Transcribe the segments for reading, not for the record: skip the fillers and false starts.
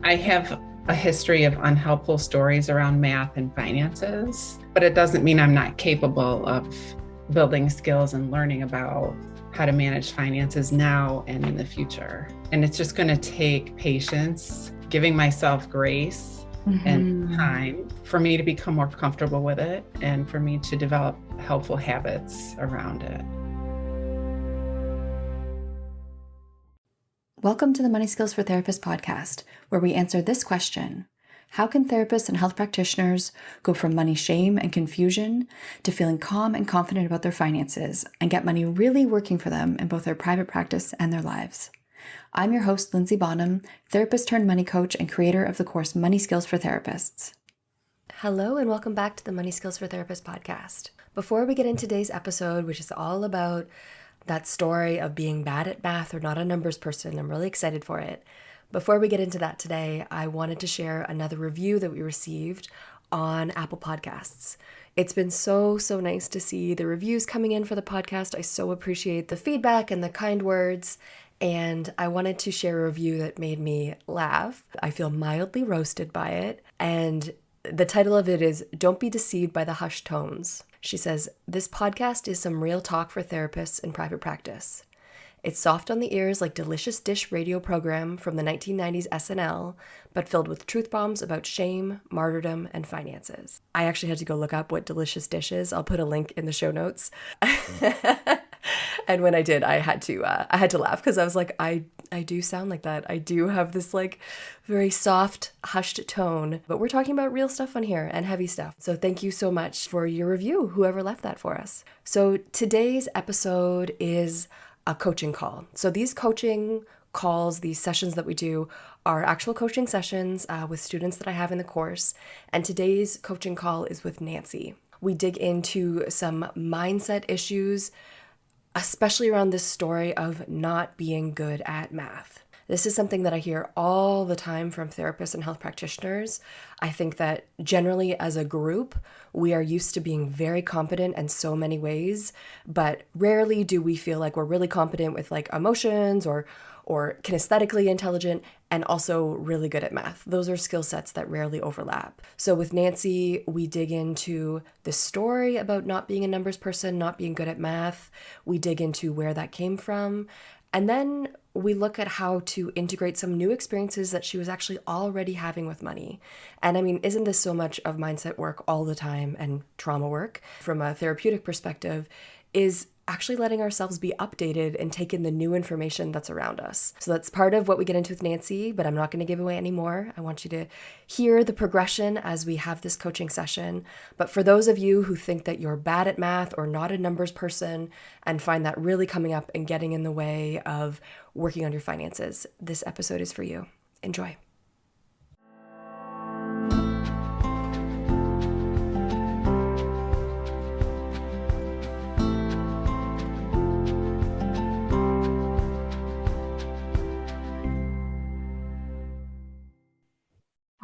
I have a history of unhelpful stories around math and finances, but it doesn't mean I'm not capable of building skills and learning about how to manage finances now and in the future. And it's just going to take patience, giving myself grace and time for me to become more comfortable with it and for me to develop helpful habits around it. Welcome to the Money Skills for Therapists podcast, where we answer this question: how can therapists and health practitioners go from money shame and confusion to feeling calm and confident about their finances and get money really working for them in both their private practice and their lives? I'm your host, Linzy Bonham, therapist turned money coach and creator of the course Money Skills for Therapists. Hello and welcome back to the Money Skills for Therapists podcast. Before we get into today's episode, which is all about that story of being bad at math or not a numbers person, I'm really excited for it. Before we get into that today, I wanted to share another review that we received on Apple Podcasts. It's been so nice to see the reviews coming in for the podcast. I so appreciate the feedback and the kind words. And I wanted to share a review that made me laugh. I feel mildly roasted by it. And the title of it is "Don't Be Deceived by the Hushed Tones." She says, "This podcast is some real talk for therapists in private practice. It's soft on the ears like delicious dish radio program from the 1990s SNL, but filled with truth bombs about shame, martyrdom, and finances." I actually had to go look up what delicious dish is. I'll put a link in the show notes. And when I did, I had to laugh because I was like, I do sound like that. I do have this like very soft, hushed tone, but we're talking about real stuff on here and heavy stuff. So thank you so much for your review, whoever left that for us. So today's episode is a coaching call. So these coaching calls, these sessions that we do are actual coaching sessions with students that I have in the course. And today's coaching call is with Nancy. We dig into some mindset issues, especially around this story of not being good at math. This is something that I hear all the time from therapists and health practitioners. I think that generally as a group, we are used to being very competent in so many ways, but rarely do we feel like we're really competent with like emotions or kinesthetically intelligent and also really good at math. Those are skill sets that rarely overlap. So with Nancy, we dig into the story about not being a numbers person, not being good at math. We dig into where that came from. And then we look at how to integrate some new experiences that she was actually already having with money. And I mean, isn't this so much of mindset work all the time and trauma work from a therapeutic perspective is actually letting ourselves be updated and take in the new information that's around us. So that's part of what we get into with Nancy, but I'm not going to give away any more. I want you to hear the progression as we have this coaching session. But for those of you who think that you're bad at math or not a numbers person and find that really coming up and getting in the way of working on your finances, this episode is for you. Enjoy.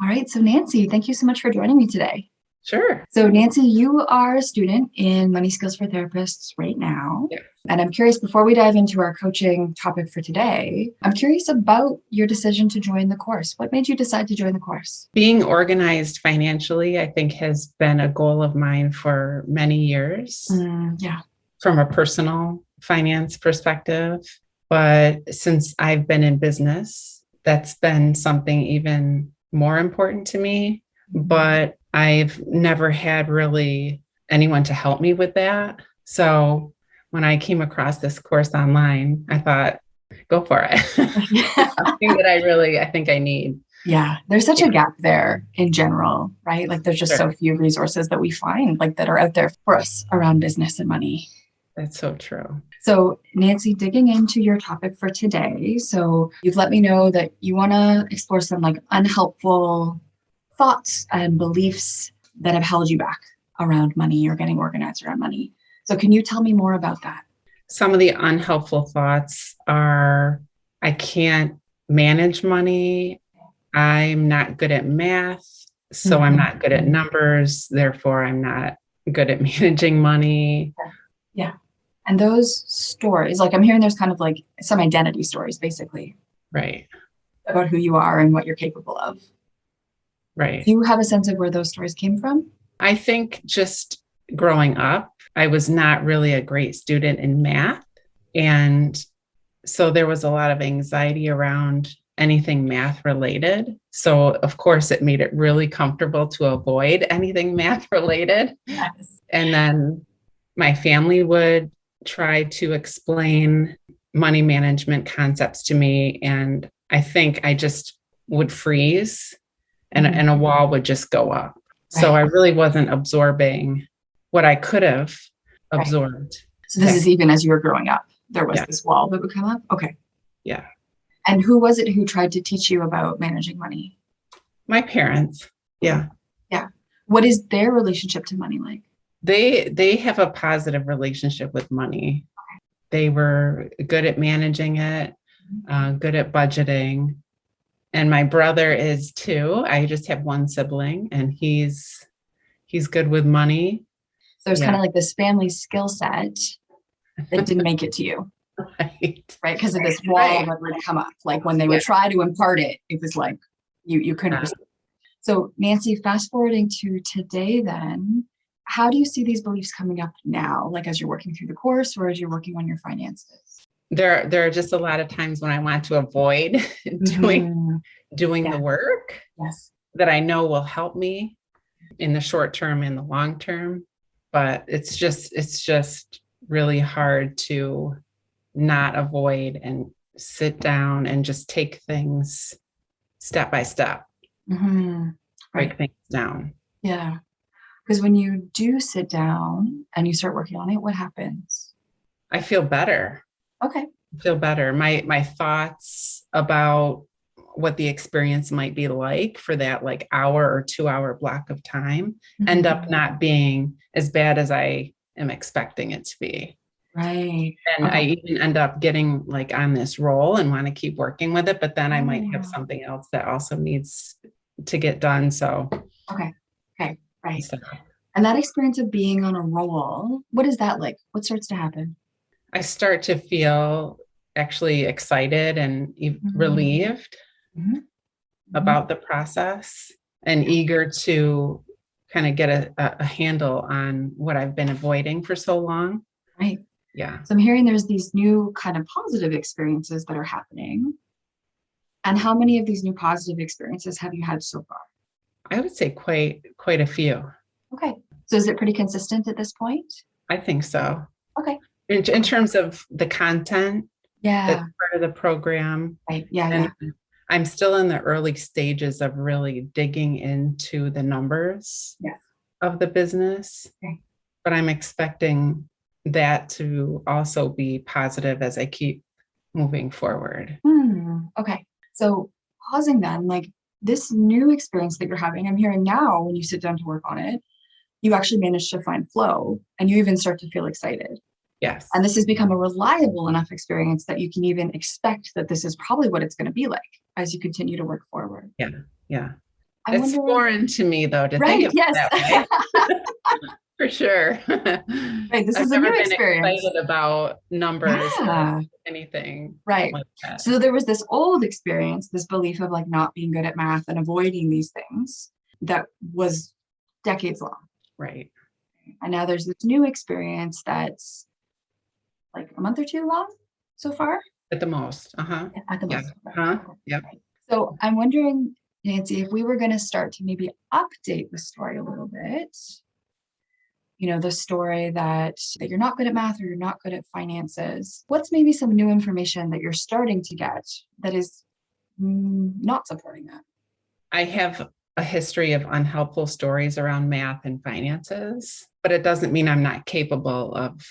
All right. So Nancy, thank you so much for joining me today. Sure. So Nancy, you are a student in Money Skills for Therapists right now. Yeah. And I'm curious, before we dive into our coaching topic for today, I'm curious about your decision to join the course. What made you decide to join the course? Being organized financially, I think, has been a goal of mine for many years. From a personal finance perspective. But since I've been in business, that's been something even more important to me, but I've never had really anyone to help me with that. So when I came across this course online, I thought, go for it. Something that I think I need. Yeah, there's such a gap there in general, right? Like there's just so few resources that we find like that are out there for us around business and money. That's so true. So Nancy, digging into your topic for today. So you've let me know that you want to explore some like unhelpful thoughts and beliefs that have held you back around money or getting organized around money. So can you tell me more about that? Some of the unhelpful thoughts are, I can't manage money. I'm not good at math. So I'm not good at numbers. Therefore, I'm not good at managing money. Yeah. And those stories, like I'm hearing there's kind of like some identity stories, basically. Right. about who you are and what you're capable of. Right. Do you have a sense of where those stories came from? I think just growing up, I was not really a great student in math. And so there was a lot of anxiety around anything math related. So, of course, it made it really comfortable to avoid anything math related. Yes. And then my family would try to explain money management concepts to me. And I think I just would freeze and a wall would just go up. Right. So I really wasn't absorbing what I could have absorbed. So this is even as you were growing up, there was this wall that would come up? Okay. Yeah. And who was it who tried to teach you about managing money? My parents. Yeah. Yeah. What is their relationship to money like? They have a positive relationship with money. Okay. They were good at managing it, good at budgeting. And my brother is too. I just have one sibling and he's good with money. So it's kind of like this family skill set that didn't make it to you. Right. Because of this wall that would come up. Like when they would try to impart it, it was like you couldn't receive. So Nancy, fast forwarding to today then, how do you see these beliefs coming up now? Like as you're working through the course or as you're working on your finances? There are just a lot of times when I want to avoid doing the work that I know will help me in the short term and the long term. But it's just really hard to not avoid and sit down and just take things step by step, break things down. Yeah. Because when you do sit down and you start working on it, what happens? I feel better. Okay. I feel better. My thoughts about what the experience might be like for that like hour or 2 hour block of time end up not being as bad as I am expecting it to be. Right. And I even end up getting like on this roll and want to keep working with it, but then I might have something else that also needs to get done. So. Okay. Right. And that experience of being on a roll, what is that like? What starts to happen? I start to feel actually excited and relieved about the process and eager to kind of get a handle on what I've been avoiding for so long. Right. Yeah. So I'm hearing there's these new kind of positive experiences that are happening. And how many of these new positive experiences have you had so far? I would say quite a few. Okay. So is it pretty consistent at this point? I think so. Okay. In terms of the content that's part of the program. Right. Yeah. And I'm still in the early stages of really digging into the numbers of the business. Okay. But I'm expecting that to also be positive as I keep moving forward. Okay. So pausing then, like this new experience that you're having, I'm hearing now when you sit down to work on it, you actually manage to find flow and you even start to feel excited. Yes. And this has become a reliable enough experience that you can even expect that this is probably what it's going to be like as you continue to work forward. Yeah. It's foreign to me though, to think of it that way. For sure. Right. This is a new experience. Excited about numbers or anything. Right. Like that. So there was this old experience, this belief of like not being good at math and avoiding these things that was decades long. Right. And now there's this new experience that's like a month or two long so far. At the most. At the most. Yeah. So I'm wondering, Nancy, if we were going to start to maybe update the story a little bit, the story that you're not good at math or you're not good at finances, what's maybe some new information that you're starting to get that is not supporting that? I have a history of unhelpful stories around math and finances, but it doesn't mean I'm not capable of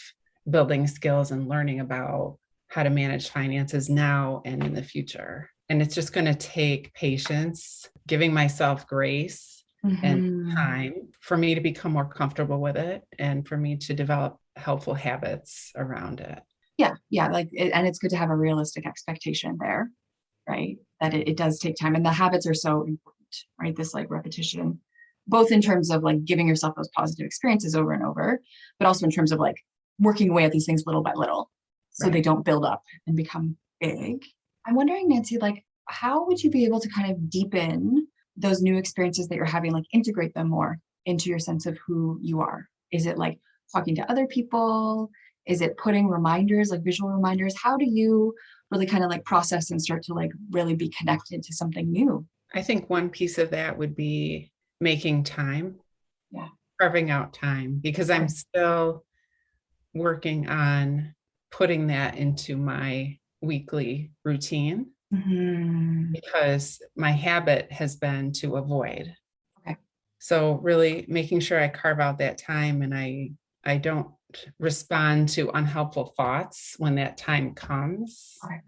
building skills and learning about how to manage finances now and in the future. And it's just going to take patience, giving myself grace and time for me to become more comfortable with it and for me to develop helpful habits around it. Yeah. And it's good to have a realistic expectation there, right? That it does take time and the habits are so important, right? This like repetition, both in terms of like giving yourself those positive experiences over and over, but also in terms of like working away at these things little by little so they don't build up and become big. I'm wondering, Nancy, like how would you be able to kind of deepen those new experiences that you're having, like integrate them more into your sense of who you are? Is it like talking to other people? Is it putting reminders, like visual reminders? How do you really kind of like process and start to like really be connected to something new? I think one piece of that would be making time, Yeah. carving out time, because I'm still working on putting that into my weekly routine because my habit has been to avoid. Okay. So really making sure I carve out that time and I don't respond to unhelpful thoughts when that time comes. Okay.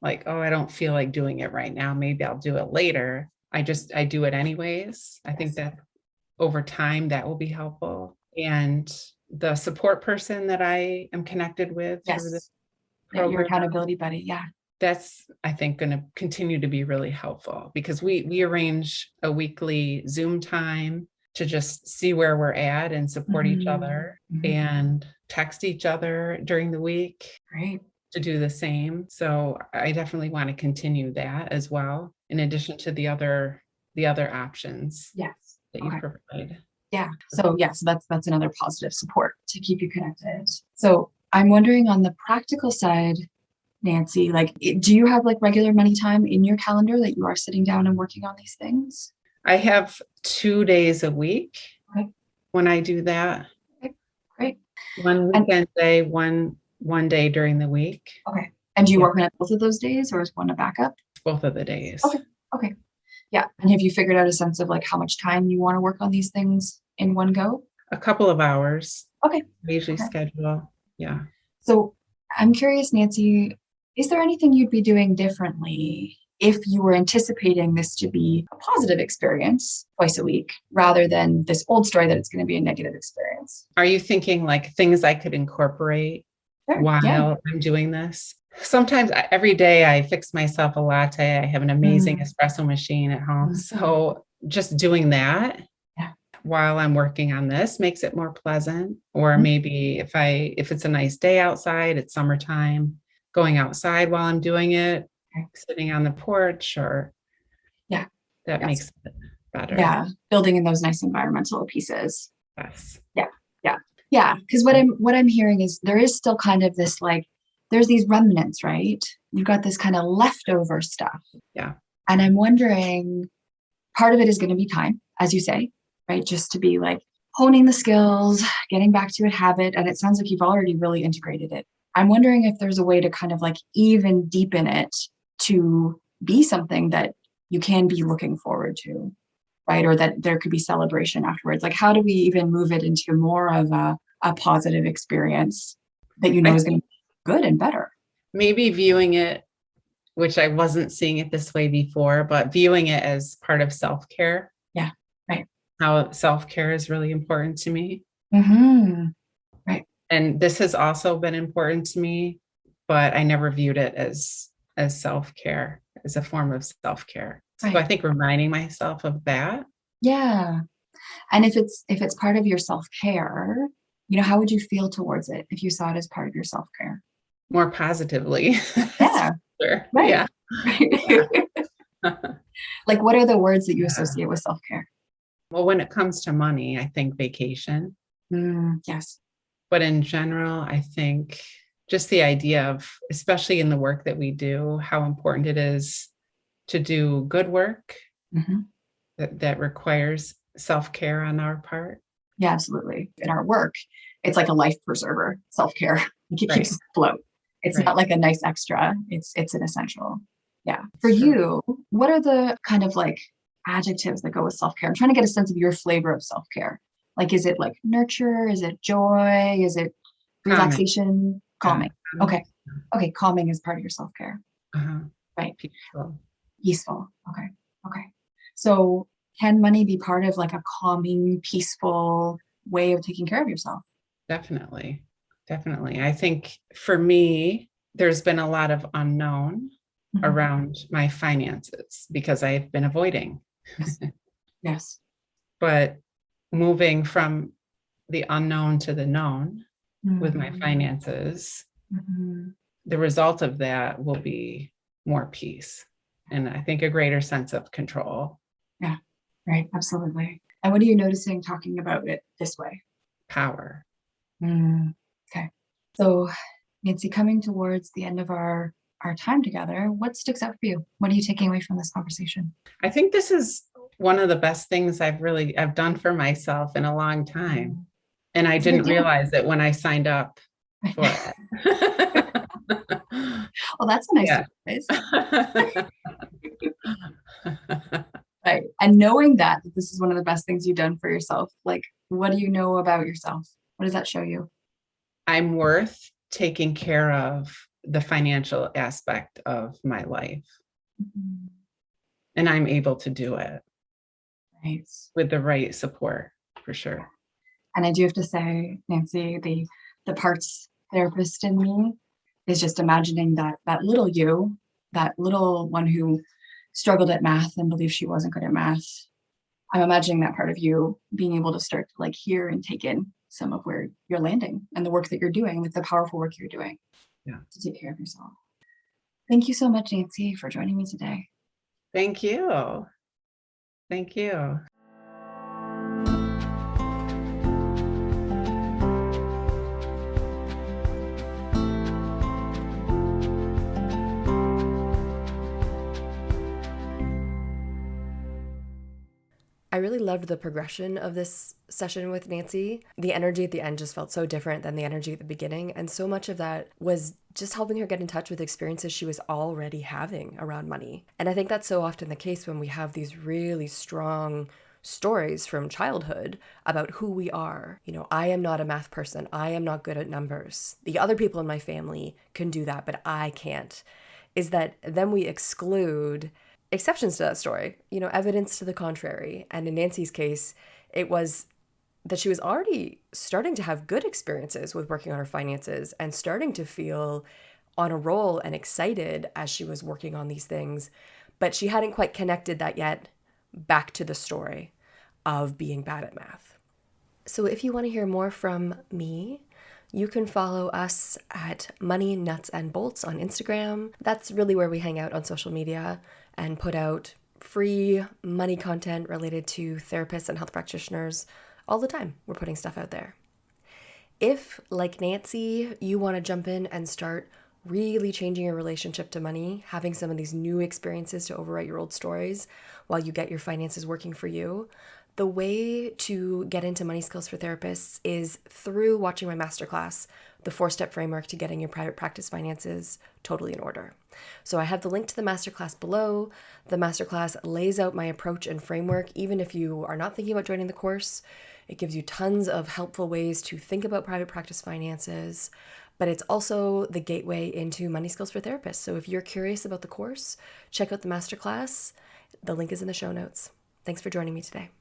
Like, oh, I don't feel like doing it right now. Maybe I'll do it later. I do it anyways. I think that over time that will be helpful. And the support person that I am connected with through this program, your accountability buddy. Yeah. That's, I think, going to continue to be really helpful because we arrange a weekly Zoom time to just see where we're at and support each other and text each other during the week. Great. To do the same. So I definitely want to continue that as well, in addition to the other options that you provide. Yeah. So that's another positive support to keep you connected. So I'm wondering on the practical side, Nancy, like, do you have like regular money time in your calendar that you are sitting down and working on these things? I have 2 days a week when I do that. Okay. Great. One weekend day, one day during the week. Okay. And do you work on both of those days or is one a backup? Both of the days. Okay. Yeah. And have you figured out a sense of like how much time you want to work on these things in one go? A couple of hours. Okay. I usually schedule. Yeah. So I'm curious, Nancy, is there anything you'd be doing differently if you were anticipating this to be a positive experience twice a week rather than this old story that it's going to be a negative experience? Are you thinking like things I could incorporate while I'm doing this? Sometimes every day I fix myself a latte. I have an amazing espresso machine at home. So just doing that while I'm working on this makes it more pleasant. Or maybe if it's a nice day outside, it's summertime, going outside while I'm doing it, sitting on the porch or that makes it better. Yeah. Building in those nice environmental pieces. Yes. Yeah. Because what I'm hearing is there is still kind of this like, there's these remnants, right? You've got this kind of leftover stuff. Yeah. And I'm wondering, part of it is going to be time, as you say, right? Just to be like honing the skills, getting back to a habit. And it sounds like you've already really integrated it. I'm wondering if there's a way to kind of like even deepen it to be something that you can be looking forward to, right? Or that there could be celebration afterwards. Like, how do we even move it into more of a positive experience that you know is going to be good and better? Maybe viewing it, which I wasn't seeing it this way before, but viewing it as part of self-care. Yeah, right. How self-care is really important to me. Right. And this has also been important to me, but I never viewed it as self-care, as a form of self-care. So I think reminding myself of that. Yeah. And if it's part of your self-care, how would you feel towards it if you saw it as part of your self-care? More positively. Yeah. Sure. Right. Yeah. Like, what are the words that you associate with self-care? Well, when it comes to money, I think vacation. Yes. But in general, I think just the idea of, especially in the work that we do, how important it is to do good work that requires self-care on our part. Yeah, absolutely. In our work, it's like a life preserver, self-care. It keeps us afloat. It's not like a nice extra. It's an essential. Yeah. For you, what are the kind of like adjectives that go with self-care? I'm trying to get a sense of your flavor of self-care. Like, is it like nurture? Is it joy? Is it relaxation? Calming. Okay. Calming is part of your self-care. Right. Peaceful. Okay. So can money be part of like a calming, peaceful way of taking care of yourself? Definitely. I think for me, there's been a lot of unknown around my finances because I've been avoiding. Yes. But moving from the unknown to the known with my finances, the result of that will be more peace. and I think a greater sense of control. Yeah, right. Absolutely. And what are you noticing talking about it this way? Power. Okay. So, Linzy, coming towards the end of our time together, what sticks out for you? What are you taking away from this conversation? I think this is one of the best things I've done for myself in a long time. And I didn't realize it when I signed up for it. Well, that's a nice surprise. Right. And knowing that this is one of the best things you've done for yourself, like, what do you know about yourself? What does that show you? I'm worth taking care of the financial aspect of my life. And I'm able to do it. Right. With the right support, for sure. And I do have to say, Linzy, the parts therapist in me is just imagining that little you, that little one who struggled at math and believed she wasn't good at math. I'm imagining that part of you being able to start to like hear and take in some of where you're landing and the work that you're doing, like the powerful work you're doing to take care of yourself. Thank you so much, Linzy, for joining me today. Thank you. Thank you. I really loved the progression of this session with Linzy. The energy at the end just felt so different than the energy at the beginning. And so much of that was just helping her get in touch with experiences she was already having around money. And I think that's so often the case when we have these really strong stories from childhood about who we are. You know, I am not a math person. I am not good at numbers. The other people in my family can do that, but I can't. Is that then we exclude exceptions to that story, you know, evidence to the contrary. And in Nancy's case, it was that she was already starting to have good experiences with working on her finances and starting to feel on a roll and excited as she was working on these things. But she hadn't quite connected that yet back to the story of being bad at math. So if you want to hear more from me, you can follow us at Money, Nuts, and Bolts on Instagram. That's really where we hang out on social media and put out free money content related to therapists and health practitioners all the time. We're putting stuff out there. If, like Nancy, you want to jump in and start really changing your relationship to money, having some of these new experiences to overwrite your old stories while you get your finances working for you, the way to get into Money Skills for Therapists is through watching my masterclass, the 4-step framework to getting your private practice finances totally in order. So I have the link to the masterclass below. The masterclass lays out my approach and framework, even if you are not thinking about joining the course. It gives you tons of helpful ways to think about private practice finances, but it's also the gateway into Money Skills for Therapists. So if you're curious about the course, check out the masterclass. The link is in the show notes. Thanks for joining me today.